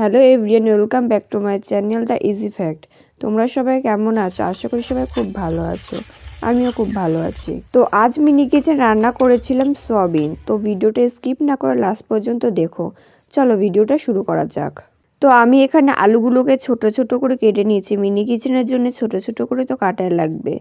Hello everyone, welcome back to my channel the easy fact. তোমরা সবাই কেমন আছো? আশা করি সবাই খুব ভালো আছো। আমিও খুব ভালো আছি। তো আজ মিনি কিচেন রান্না করেছিলাম সয়াবিন। তো ভিডিওটা স্কিপ না করে লাস্ট পর্যন্ত দেখো। চলো ভিডিওটা শুরু করা যাক। তো আমি এখানে আলুগুলোকে ছোট ছোট করে কেটে নিয়েছি। মিনি কিচেনের জন্য ছোট ছোট করে তো কাটাই লাগবে,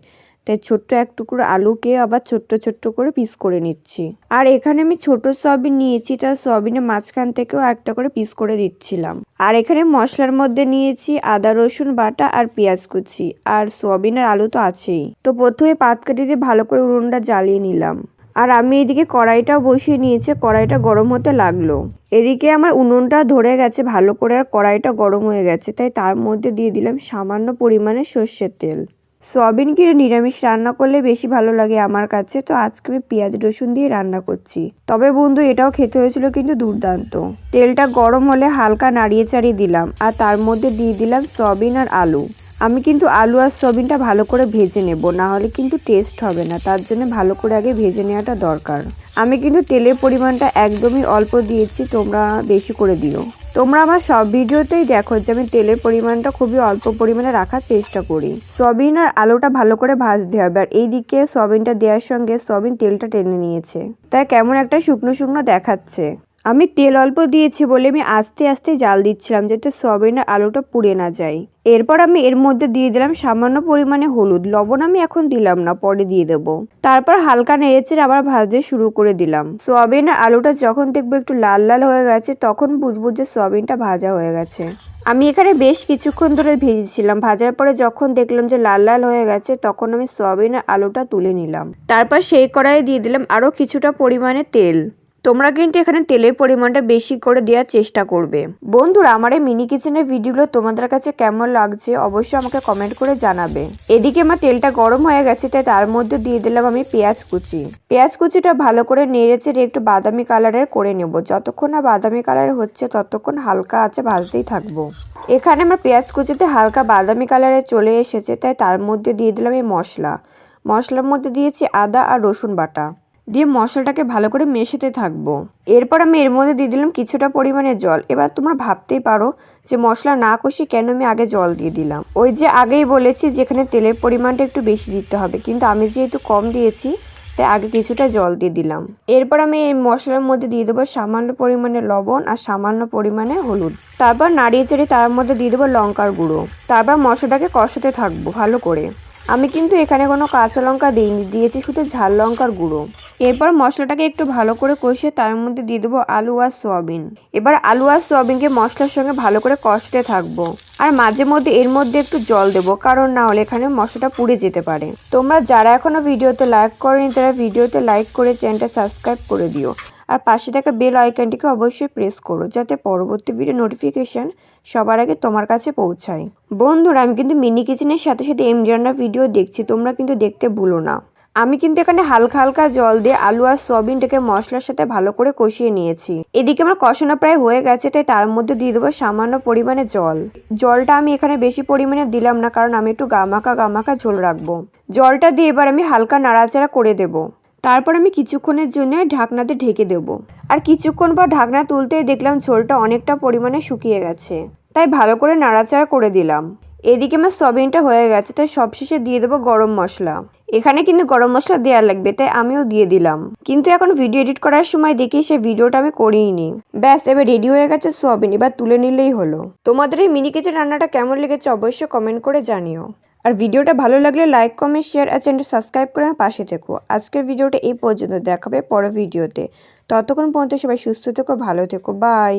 তাই ছোট্ট এক টুকরো আলুকে আবার ছোট্ট ছোট্ট করে পিস করে নিচ্ছি। আর এখানে আমি ছোট সয়াবিন নিয়েছি, তার সয়াবিনের মাঝখান থেকেও একটা করে পিস করে দিচ্ছিলাম। আর এখানে মশলার মধ্যে নিয়েছি আদা রসুন বাটা আর পেঁয়াজ কুচি, আর সয়াবিন আর আলু তো আছেই। তো প্রথমে পাতকাঠি দিয়ে ভালো করে উনুনটা জ্বালিয়ে নিলাম। আর আমি এদিকে কড়াইটাও বসিয়ে নিয়েছি, কড়াইটা গরম হতে লাগলো। এদিকে আমার উনুনটা ধরে গেছে ভালো করে, আর কড়াইটা গরম হয়ে গেছে, তাই তার মধ্যে দিয়ে দিলাম সামান্য পরিমাণে সর্ষের তেল। সয়াবিন কিন্তু নিরামিষ রান্না করলে বেশি ভালো লাগে আমার কাছে, তো আজকে আমি পেঁয়াজ রসুন দিয়ে রান্না করছি। তবে বন্ধু, এটাও খেতে হয়েছিল কিন্তু দুর্দান্ত। তেলটা গরম হলে হালকা নাড়িয়ে চাড়িয়ে দিলাম, আর তার মধ্যে দিয়ে দিলাম সয়াবিন আর আলু। আমি কিন্তু আলু আর সয়াবিনটা ভালো করে ভেজে নেব, না হলে কিন্তু টেস্ট হবে না, তার জন্য ভালো করে আগে ভেজে নেওয়াটা দরকার। আমি কিন্তু তেলের পরিমাণটা একদমই অল্প দিয়েছি, তোমরা বেশি করে দিও। তোমরা আমার সব ভিডিওতেই দেখো যে আমি তেলের পরিমাণটা খুবই অল্প পরিমাণে রাখার চেষ্টা করি। সয়াবিন আর আলুটা ভালো করে ভাজতে হবে, আর এইদিকে সয়াবিনটা দেওয়ার সঙ্গে সয়াবিন তেলটা টেনে নিয়েছে, তাই কেমন একটা শুকনো শুকনো দেখাচ্ছে। আমি তেল অল্প দিয়েছি বলে আমি আস্তে আস্তে জাল দিচ্ছিলাম, যাতে সয়াবিন আর আলুটা পুড়ে না যায়। এরপর আমি এর মধ্যে দিয়ে দিলাম সামান্য পরিমাণে হলুদ। লবণ আমি এখন দিলাম না, পরে দিয়ে দেবো। তারপর হালকা নেড়েচেড়ে আবার ভাজতে শুরু করে দিলাম। সয়াবিন আর আলুটা যখন দেখবো একটু লাল লাল হয়ে গেছে, তখন বুঝবো যে সয়াবিনটা ভাজা হয়ে গেছে। আমি এখানে বেশ কিছুক্ষণ ধরে ভেজেছিলাম। ভাজার পরে যখন দেখলাম যে লাল লাল হয়ে গেছে, তখন আমি সয়াবিন আর আলুটা তুলে নিলাম। তারপর সেই কড়াইয়ে দিয়ে দিলাম আরও কিছুটা পরিমাণে তেল। তোমরা কিন্তু এখানে তেলের পরিমাণটা বেশি করে দেওয়ার চেষ্টা করবে। বন্ধুরা, আমার এই মিনি কিচেনের ভিডিওগুলো তোমাদের কাছে কেমন লাগছে অবশ্যই আমাকে কমেন্ট করে জানাবে। এদিকে আমার তেলটা গরম হয়ে গেছে, তাই তার মধ্যে দিয়ে দিলাম আমি পেঁয়াজ কুচি। পেঁয়াজ কুচিটা ভালো করে নেড়েচেড়ে একটু বাদামি কালারের করে নেব। যতক্ষণ না বাদামি কালার হচ্ছে ততক্ষণ হালকা আঁচে ভাজতেই থাকবো। এখানে আমার পেঁয়াজ কুচিতে হালকা বাদামি কালারে চলে এসেছে, তাই তার মধ্যে দিয়ে দিলাম এই মশলার মধ্যে দিয়েছি আদা আর রসুন বাটা দিয়ে মশলাটাকে ভালো করে মেশাতে থাকবো। এরপর আমি এর মধ্যে দিয়ে দিলাম কিছুটা পরিমাণে জল। এবার তোমরা ভাবতেই পারো যে মশলা না কষিয়ে কেন আমি আগে জল দিয়ে দিলাম। ওই যে আগেই বলেছি যেখানে তেলের পরিমাণটা একটু বেশি দিতে হবে, কিন্তু আমি যেহেতু কম দিয়েছি তাই আগে কিছুটা জল দিয়ে দিলাম। এরপর আমি এই মশলার মধ্যে দিয়ে দেবো সামান্য পরিমাণে লবণ আর সামান্য পরিমাণে হলুদ। তারপর নাড়িয়ে চাড়িয়ে তার মধ্যে দিয়ে দেবো লঙ্কার গুঁড়ো। তারপর মশলাটাকে কষাতে থাকবো ভালো করে। আমি কিন্তু এখানে কোনো কাঁচা লঙ্কা দিইনি, দিয়েছি শুধু ঝাল লঙ্কার গুঁড়ো। এরপর মশলাটাকে একটু ভালো করে কষিয়ে তার মধ্যে দিয়ে দেবো আলু আর সয়াবিন। এবার আলু আর সয়াবিনকে মশলার সঙ্গে ভালো করে কষাতে থাকবো, আর মাঝে মধ্যে এর মধ্যে একটু জল দেবো, কারণ না হলে এখানে মশলাটা পুড়ে যেতে পারে। তোমরা যারা এখনো ভিডিওতে লাইক করেনি তারা ভিডিওতে লাইক করে চ্যানেলটা সাবস্ক্রাইব করে দিও, আর পাশে থাকা বেল আইকনটিকে অবশ্যই প্রেস করো, যাতে পরবর্তী ভিডিও নোটিফিকেশন সবার আগে তোমার কাছে পৌঁছায়। বন্ধুরা, আমি কিন্তু মিনি কিচেনের সাথে সাথে এমডি রান্নার ভিডিও দেখছি, তোমরা কিন্তু দেখতে ভুলো না। আমি কিন্তু এখানে হালকা হালকা জল দিয়ে আলু আর সয়াবিনটাকে মশলার সাথে ভালো করে কষিয়ে নিয়েছি। এদিকে আমার কষানো প্রায় হয়ে গেছে, তাই তার মধ্যে দিয়ে দেবো সামান্য পরিমাণে জল। জলটা আমি এখানে বেশি পরিমাণে দিলাম না, কারণ আমি একটু গামাখা ঝোল রাখবো। জলটা দিয়ে এবার আমি হালকা নাড়াচাড়া করে দেবো। তারপর আমি কিছুক্ষণের জন্য ঢাকনাতে ঢেকে দেব। আর কিছুক্ষণ পর ঢাকনা তুলতেই দেখলাম ঝোলটা অনেকটা পরিমাণে শুকিয়ে গেছে, তাই ভালো করে নাড়াচাড়া করে দিলাম। এদিকে আমার সয়াবিনটা হয়ে গেছে, তাই সবশেষে দিয়ে দেবো গরম মশলা। এখানে কিন্তু গরম মশলা দেওয়া লাগবে, তাই আমিও দিয়ে দিলাম। কিন্তু এখন ভিডিও এডিট করার সময় দেখি সে ভিডিওটা আমি করিনি। ব্যাস, এবার রেডি হয়ে গেছে সয়াবিন, এবার তুলে নিলেই হলো। তোমাদের এই মিনি কিচেন রান্নাটা কেমন লেগেছে অবশ্যই কমেন্ট করে জানিও। আর ভিডিওটা ভালো লাগলে লাইক কমেন্ট শেয়ার আর চ্যানেলটা সাবস্ক্রাইব করে আমার পাশে থেকো। আজকের ভিডিওটা এই পর্যন্ত, দেখাবে পরের ভিডিওতে। ততক্ষণ পর্যন্ত সবাই সুস্থ থেকো, ভালো থেকো, বাই।